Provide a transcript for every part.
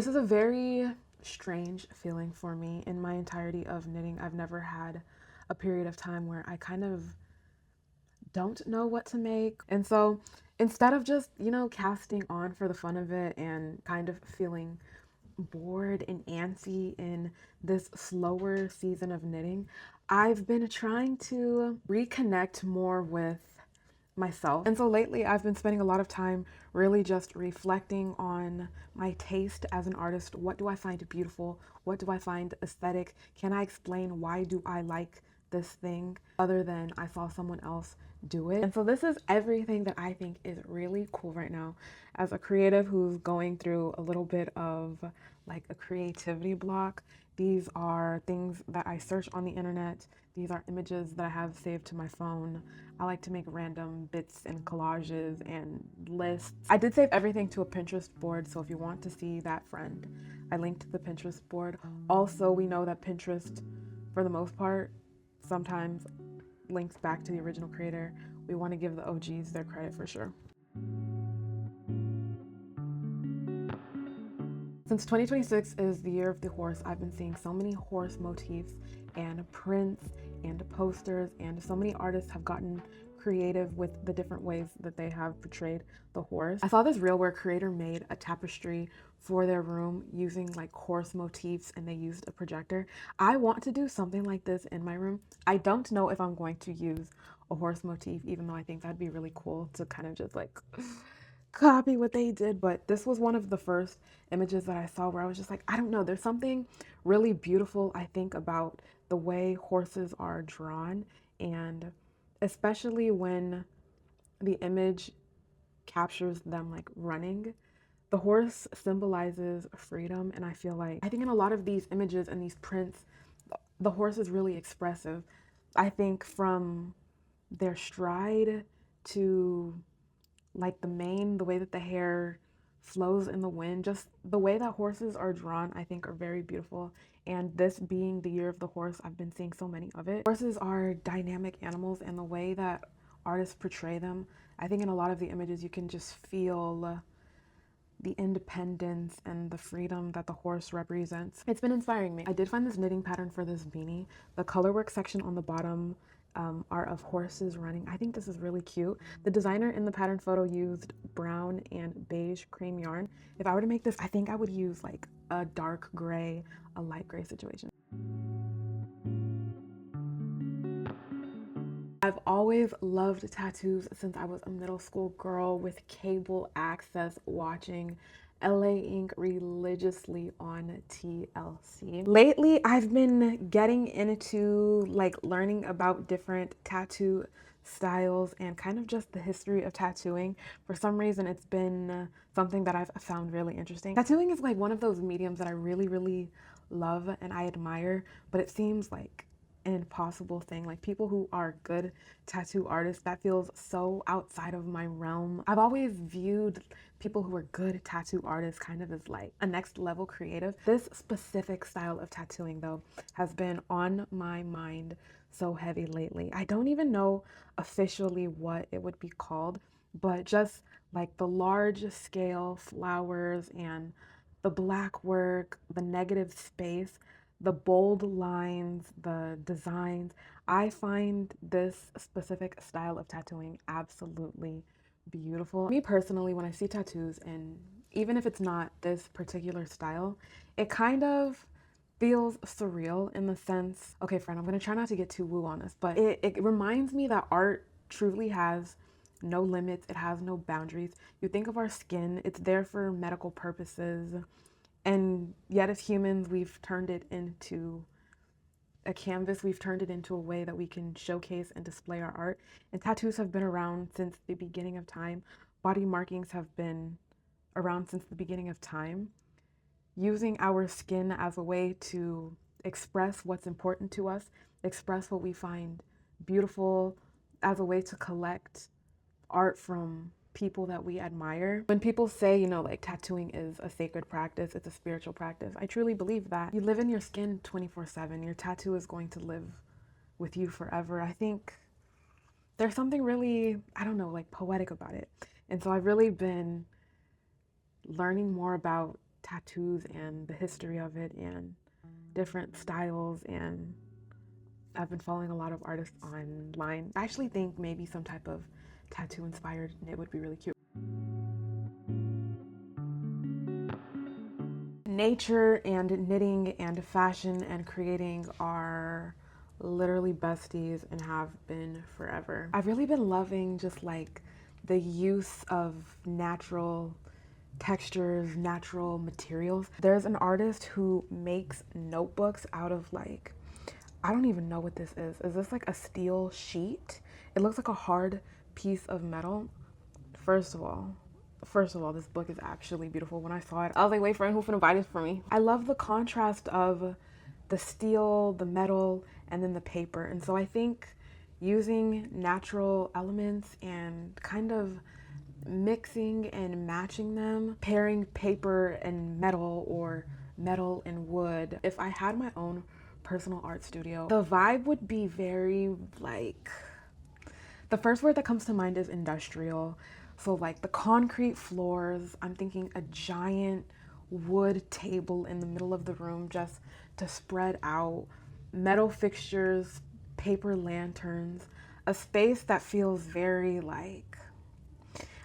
is a very strange feeling for me. In my entirety of knitting, I've never had a period of time where I kind of don't know what to make. And so instead of just, casting on for the fun of it and kind of feeling bored and antsy in this slower season of knitting, I've been trying to reconnect more with myself. And so lately I've been spending a lot of time really just reflecting on my taste as an artist. What do I find beautiful? What do I find aesthetic? Can I explain why do I like this thing other than I saw someone else do it? And so this is everything that I think is really cool right now as a creative who's going through a little bit of like a creativity block. These are things that I search on the internet. These are images that I have saved to my phone. I like to make random bits and collages and lists. I did save everything to a Pinterest board, so if you want to see that, friend, I linked the Pinterest board. Also, we know that Pinterest, for the most part, sometimes links back to the original creator. We want to give the OGs their credit for sure. Since 2026 is the year of the horse, I've been seeing so many horse motifs and prints and posters, and so many artists have gotten creative with the different ways that they have portrayed the horse. I saw this reel where a creator made a tapestry for their room using like horse motifs, and they used a projector. I want to do something like this in my room. I don't know if I'm going to use a horse motif, even though I think that'd be really cool to kind of just like copy what they did, but this was one of the first images that I saw where I was just like, I don't know, there's something really beautiful, I think, about the way horses are drawn, and especially when the image captures them like running. The horse symbolizes freedom, and I feel like, I think in a lot of these images and these prints, the horse is really expressive. I think from their stride to like the mane, the way that the hair flows in the wind, just the way that horses are drawn, I think are very beautiful. And this being the year of the horse, I've been seeing so many of it. Horses are dynamic animals, and the way that artists portray them, I think in a lot of the images you can just feel the independence and the freedom that the horse represents. It's been inspiring me. I did find this knitting pattern for this beanie. The colorwork section on the bottom are of horses running. I think this is really cute. The designer in the pattern photo used brown and beige cream yarn. If I were to make this, I think I would use like a dark gray, a light gray situation. I've always loved tattoos since I was a middle school girl with cable access, watching LA Ink religiously on TLC. Lately, I've been getting into like learning about different tattoo styles and kind of just the history of tattooing. For some reason, it's been something that I've found really interesting. Tattooing is like one of those mediums that I really love and I admire, but it seems like an impossible thing. Like people who are good tattoo artists, that feels so outside of my realm. I've always viewed people who are good tattoo artists kind of as like a next level creative. This specific style of tattooing though has been on my mind so heavy lately. I don't even know officially what it would be called, but just like the large scale flowers and the black work, the negative space, the bold lines, the designs. I find this specific style of tattooing absolutely beautiful. Me personally, when I see tattoos, and even if it's not this particular style, it kind of feels surreal in the sense, okay, friend, I'm gonna try not to get too woo on this, but it reminds me that art truly has no limits, it has no boundaries. You think of our skin, it's there for medical purposes, and yet as humans, we've turned it into a canvas, we've turned it into a way that we can showcase and display our art. And tattoos have been around since the beginning of time. Body markings have been around since the beginning of time. Using our skin as a way to express what's important to us, express what we find beautiful, as a way to collect art from people that we admire. When people say, like tattooing is a sacred practice, it's a spiritual practice, I truly believe that. You live in your skin 24/7. Your tattoo is going to live with you forever. I think there's something really, I don't know, like poetic about it. And so I've really been learning more about tattoos and the history of it and different styles, and I've been following a lot of artists online. I actually think maybe some type of tattoo inspired knit would be really cute. Nature and knitting and fashion and creating are literally besties and have been forever. I've really been loving just like the use of natural textures, natural materials. There's an artist who makes notebooks out of like, I don't even know what this is. Is this like a steel sheet? It looks like a hard piece of metal. First of all, this book is actually beautiful. When I saw it, I was like, wait, friend, who finna buy this for me? I love the contrast of the steel, the metal, and then the paper. And so I think using natural elements and kind of mixing and matching them, pairing paper and metal or metal and wood. If I had my own personal art studio, the vibe would be very like, the first word that comes to mind is industrial. So like the concrete floors, I'm thinking a giant wood table in the middle of the room just to spread out, metal fixtures, paper lanterns, a space that feels very like,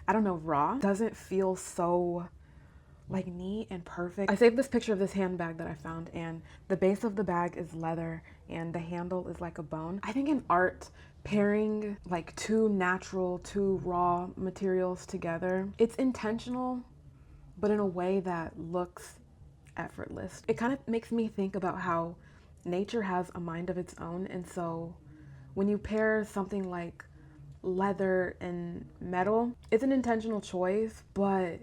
I don't know, raw. Doesn't feel so like neat and perfect. I saved this picture of this handbag that I found, and the base of the bag is leather and the handle is like a bone. I think in art, pairing like two natural, two raw materials together, it's intentional, but in a way that looks effortless. It kind of makes me think about how nature has a mind of its own, and so when you pair something like leather and metal, it's an intentional choice, but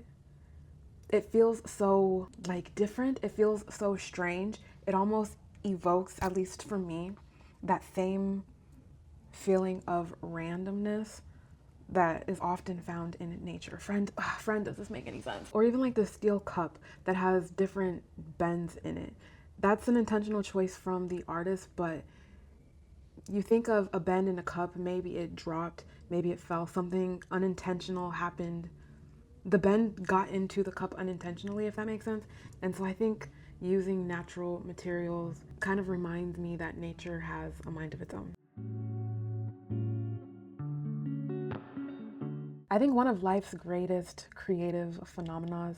it feels so like different. It feels so strange. It almost evokes, at least for me, that same feeling of randomness that is often found in nature. Friend, does this make any sense? Or even like the steel cup that has different bends in it. That's an intentional choice from the artist, but you think of a bend in a cup, maybe it dropped, maybe it fell, something unintentional happened. The bend got into the cup unintentionally, if that makes sense. And so I think using natural materials kind of reminds me that nature has a mind of its own. I think one of life's greatest creative phenomena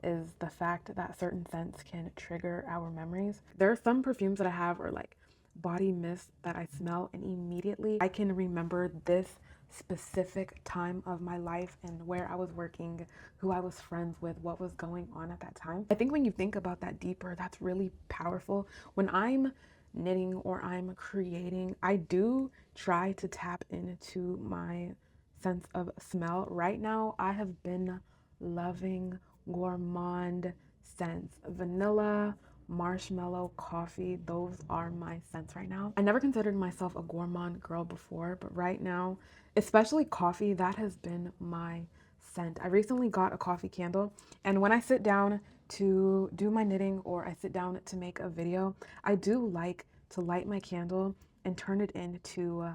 is the fact that certain scents can trigger our memories. There are some perfumes that I have, or like body mist, that I smell and immediately I can remember this specific time of my life and where I was working, who I was friends with, what was going on at that time. I think when you think about that deeper, that's really powerful. When I'm knitting or I'm creating, I do try to tap into my sense of smell. Right now, I have been loving gourmand scents. Vanilla, marshmallow, coffee, those are my scents right now. I never considered myself a gourmand girl before, but right now, especially coffee, that has been my scent. I recently got a coffee candle, and when I sit down to do my knitting or I sit down to make a video, I do like to light my candle and turn it into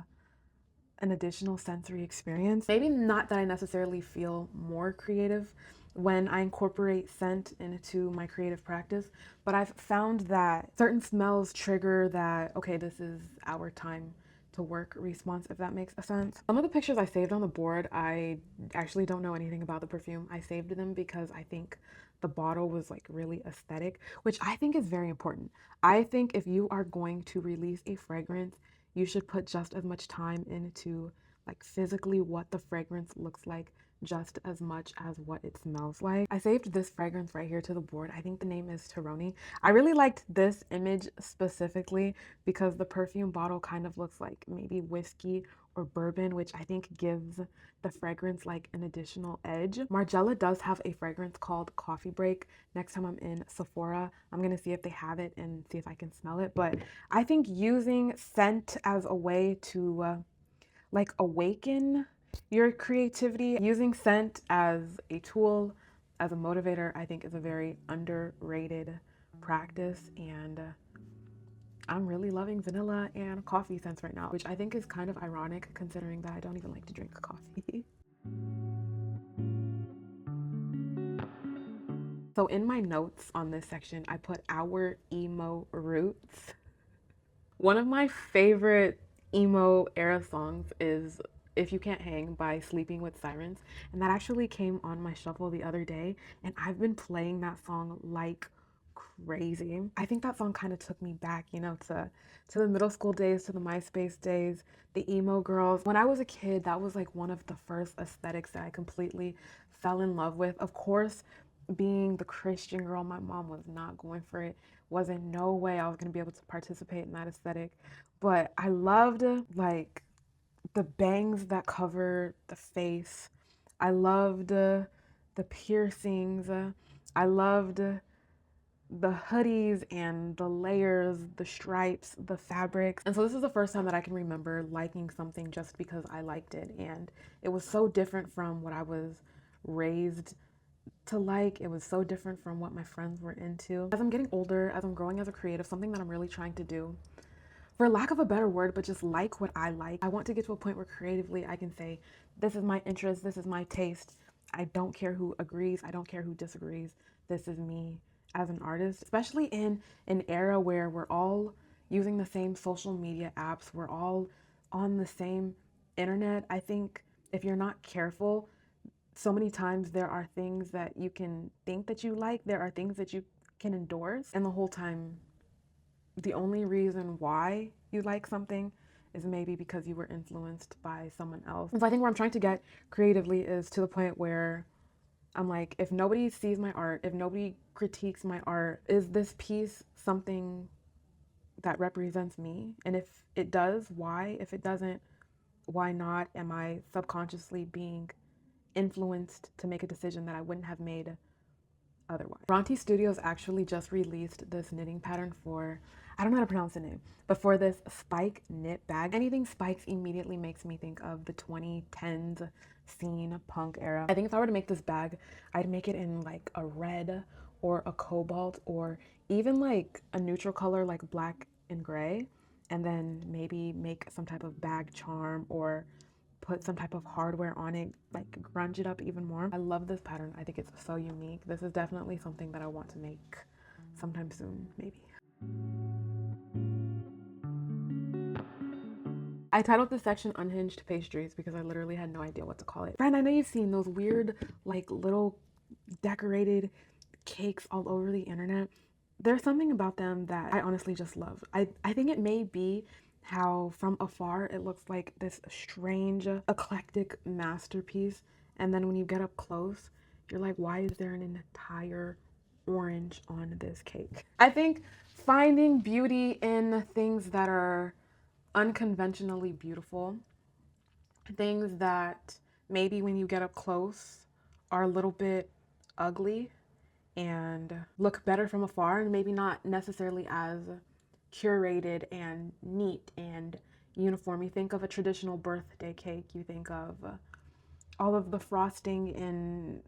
an additional sensory experience. Maybe not that I necessarily feel more creative when I incorporate scent into my creative practice, but I've found that certain smells trigger that, okay, this is our time to work response, if that makes a sense. Some of the pictures I saved on the board, I actually don't know anything about the perfume. I saved them because I think the bottle was like really aesthetic, which I think is very important. I think if you are going to release a fragrance, you should put just as much time into like physically what the fragrance looks like just as much as what it smells like. I saved this fragrance right here to the board. I think the name is Taroni. I really liked this image specifically because the perfume bottle kind of looks like maybe whiskey or bourbon, which I think gives the fragrance like an additional edge. Margiela does have a fragrance called Coffee Break. Next time I'm in Sephora, I'm gonna see if they have it and see if I can smell it. But I think using scent as a way to like awaken your creativity, using scent as a tool, as a motivator, I think is a very underrated practice. And I'm really loving vanilla and coffee scents right now, which I think is kind of ironic considering that I don't even like to drink coffee. So in my notes on this section, I put our emo roots. One of my favorite emo era songs is If You Can't Hang by Sleeping with Sirens. And that actually came on my shuffle the other day. And I've been playing that song like crazy. I think that song kind of took me back, you know, to the middle school days, to the MySpace days, the emo girls. When I was a kid, that was like one of the first aesthetics that I completely fell in love with. Of course, being the Christian girl, my mom was not going for it. Wasn't no way I was going to be able to participate in that aesthetic. But I loved like the bangs that cover the face. I loved the piercings. I loved the hoodies and the layers, the stripes, the fabrics. And so this is the first time that I can remember liking something just because I liked it. And it was so different from what I was raised to like. It was so different from what my friends were into. As I'm getting older, as I'm growing as a creative, something that I'm really trying to do, for lack of a better word, but just like what I like. I want to get to a point where creatively I can say, this is my interest, this is my taste. I don't care who agrees, I don't care who disagrees. This is me as an artist, especially in an era where we're all using the same social media apps, we're all on the same internet. I think if you're not careful, so many times there are things that you can think that you like, there are things that you can endorse, and the whole time the only reason why you like something is maybe because you were influenced by someone else. And so I think where I'm trying to get creatively is to the point where I'm like, if nobody sees my art, if nobody critiques my art, is this piece something that represents me? And if it does, why? If it doesn't, why not? Am I subconsciously being influenced to make a decision that I wouldn't have made otherwise? Bronte Studios actually just released this knitting pattern for, I don't know how to pronounce the name, but for this spike knit bag. Anything spikes immediately makes me think of the 2010s scene punk era. I think if I were to make this bag, I'd make it in like a red or a cobalt or even like a neutral color like black and gray, and then maybe make some type of bag charm or put some type of hardware on it, like grunge it up even more. I love this pattern. I think it's so unique. This is definitely something that I want to make sometime soon, maybe. I titled this section Unhinged Pastries because I literally had no idea what to call it. Friend, I know you've seen those weird, like little decorated cakes all over the internet. There's something about them that I honestly just love. I think it may be how from afar it looks like this strange, eclectic masterpiece. And then when you get up close, you're like, why is there an entire orange on this cake? I think finding beauty in things that are unconventionally beautiful, things that maybe when you get up close are a little bit ugly and look better from afar and maybe not necessarily as curated and neat and uniform. You think of a traditional birthday cake, you think of all of the frosting in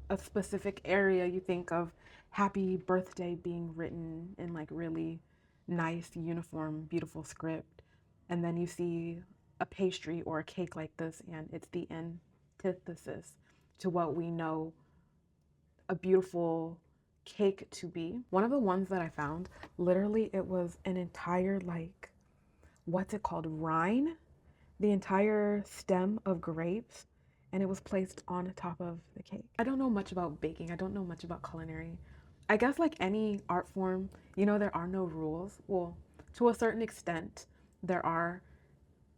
a specific area, you think of happy birthday being written in like really nice, uniform, beautiful script. And then you see a pastry or a cake like this, and it's the antithesis to what we know a beautiful cake to be. One of the ones that I found, literally, it was an entire, like, what's it called? Rind? The entire stem of grapes, and it was placed on top of the cake. I don't know much about baking. I don't know much about culinary. I guess, like any art form, you know, there are no rules. Well, to a certain extent, there are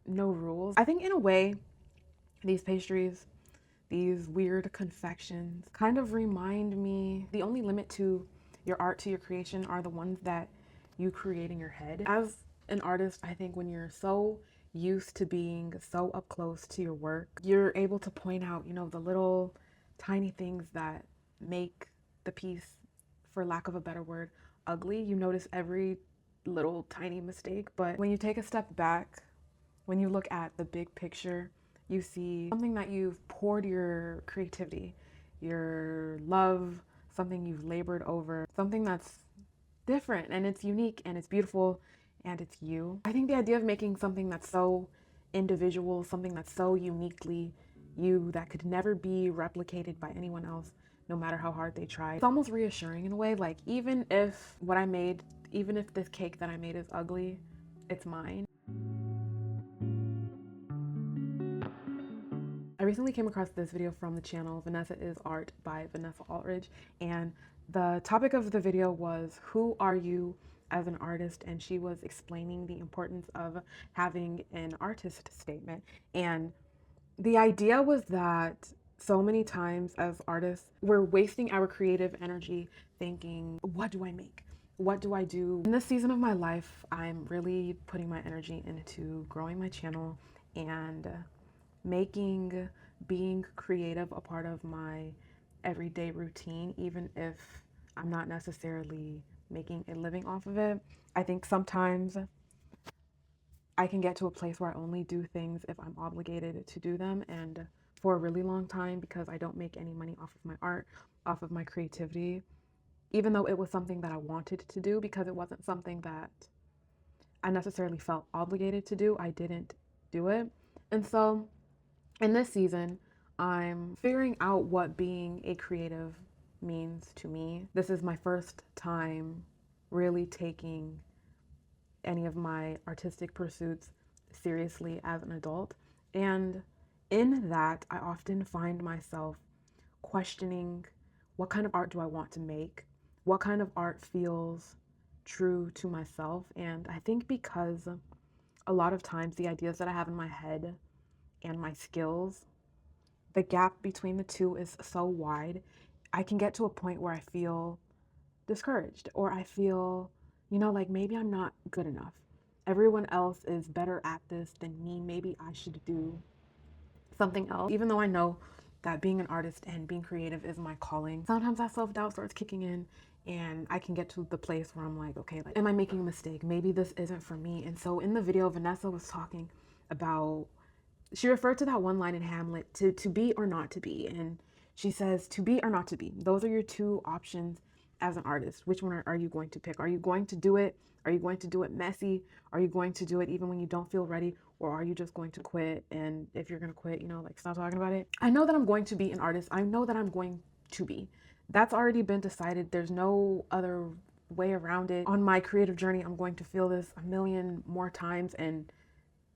no rules. I think, in a way, these pastries, these weird confections kind of remind me the only limit to your art, to your creation, are the ones that you create in your head. As an artist, I think when you're so used to being so up close to your work, you're able to point out, you know, the little tiny things that make the piece, for lack of a better word, ugly. You notice every little tiny mistake, but when you take a step back, when you look at the big picture, you see something that you've poured your creativity, your love, something you've labored over, something that's different and it's unique and it's beautiful and it's you. I think the idea of making something that's so individual, something that's so uniquely you, that could never be replicated by anyone else, no matter how hard they try. It's almost reassuring in a way, like even if what I made, even if this cake that I made is ugly, it's mine. I recently came across this video from the channel Vanessa is Art by Vanessa Altridge, and the topic of the video was, who are you as an artist? And she was explaining the importance of having an artist statement. And the idea was that so many times as artists, we're wasting our creative energy thinking, what do I make? What do I do? In this season of my life, I'm really putting my energy into growing my channel and making being creative a part of my everyday routine, even if I'm not necessarily making a living off of it. I think sometimes I can get to a place where I only do things if I'm obligated to do them. And for a really long time, because I don't make any money off of my art, off of my creativity, even though it was something that I wanted to do, because it wasn't something that I necessarily felt obligated to do, I didn't do it. And so in this season, I'm figuring out what being a creative means to me. This is my first time really taking any of my artistic pursuits seriously as an adult. And in that, I often find myself questioning, what kind of art do I want to make? What kind of art feels true to myself? And I think because a lot of times the ideas that I have in my head and my skills, the gap between the two is so wide, I can get to a point where I feel discouraged, or I feel, like maybe I'm not good enough. Everyone else is better at this than me. Maybe I should do something else. Even though I know that being an artist and being creative is my calling, sometimes that self-doubt starts kicking in, and I can get to the place where I'm like, okay, like, am I making a mistake? Maybe this isn't for me. And so in the video, Vanessa was talking about, she referred to that one line in Hamlet, to be or not to be. And she says, to be or not to be. Those are your two options as an artist. Which one are you going to pick? Are you going to do it? Are you going to do it messy? Are you going to do it even when you don't feel ready? Or are you just going to quit? And if you're going to quit, like, stop talking about it. I know that I'm going to be an artist. I know that I'm going to be. That's already been decided. There's no other way around it. On my creative journey, I'm going to feel this a million more times, and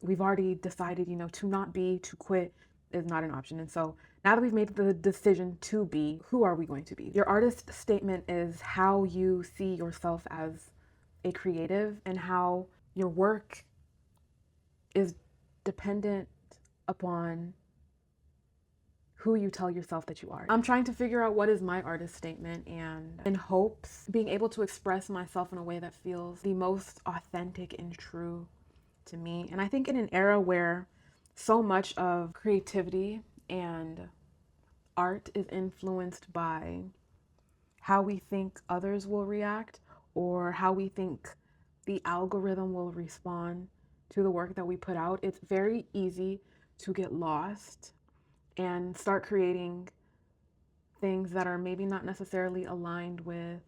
we've already decided, to quit is not an option. And so now that we've made the decision to be, who are we going to be? Your artist statement is how you see yourself as a creative, and how your work is dependent upon who you tell yourself that you are. I'm trying to figure out what is my artist statement, and in hopes being able to express myself in a way that feels the most authentic and true to me. And I think in an era where so much of creativity and art is influenced by how we think others will react, or how we think the algorithm will respond to the work that we put out, it's very easy to get lost and start creating things that are maybe not necessarily aligned with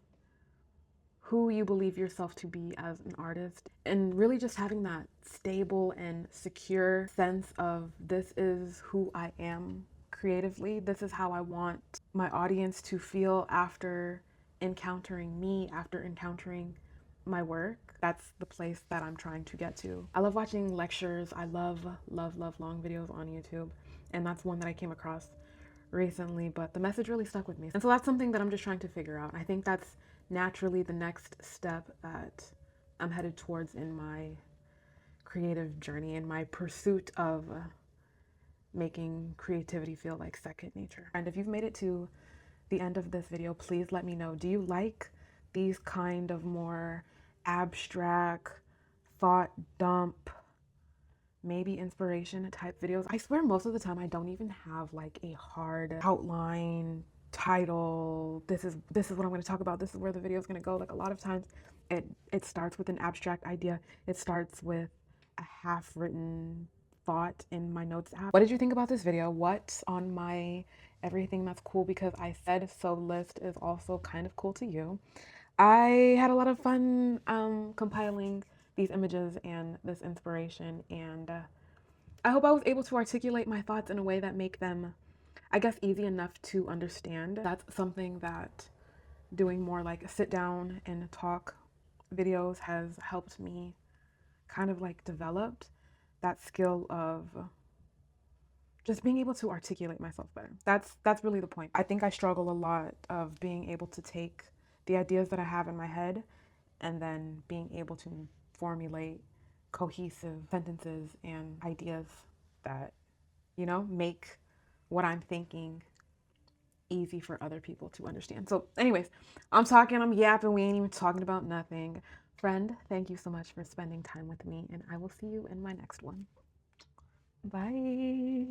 who you believe yourself to be as an artist. And really just having that stable and secure sense of, this is who I am creatively. This is how I want my audience to feel after encountering me, after encountering my work. That's the place that I'm trying to get to. I love watching lectures. I love long videos on YouTube. And that's one that I came across recently, but the message really stuck with me. And so that's something that I'm just trying to figure out. I think that's naturally the next step that I'm headed towards in my creative journey, in my pursuit of making creativity feel like second nature. And if you've made it to the end of this video, please let me know. Do you like these kind of more abstract, thought dump, maybe inspiration type videos? I swear most of the time I don't even have like a hard outline, title, this is what I'm going to talk about, this is where the video is going to go. Like, a lot of times it starts with an abstract idea. It starts with a half written thought in my notes app. What did you think about this video? What's on my everything that's cool because I said so list is also kind of cool to you? I had a lot of fun compiling these images and this inspiration, and I hope I was able to articulate my thoughts in a way that make them I guess, easy enough to understand. That's something that doing more like sit down and talk videos has helped me kind of like developed that skill of just being able to articulate myself better. That's really the point. I think I struggle a lot of being able to take the ideas that I have in my head and then being able to formulate cohesive sentences and ideas that, make what I'm thinking easy for other people to understand. So, anyways, I'm yapping, we ain't even talking about nothing. Friend, thank you so much for spending time with me, and I will see you in my next one. Bye.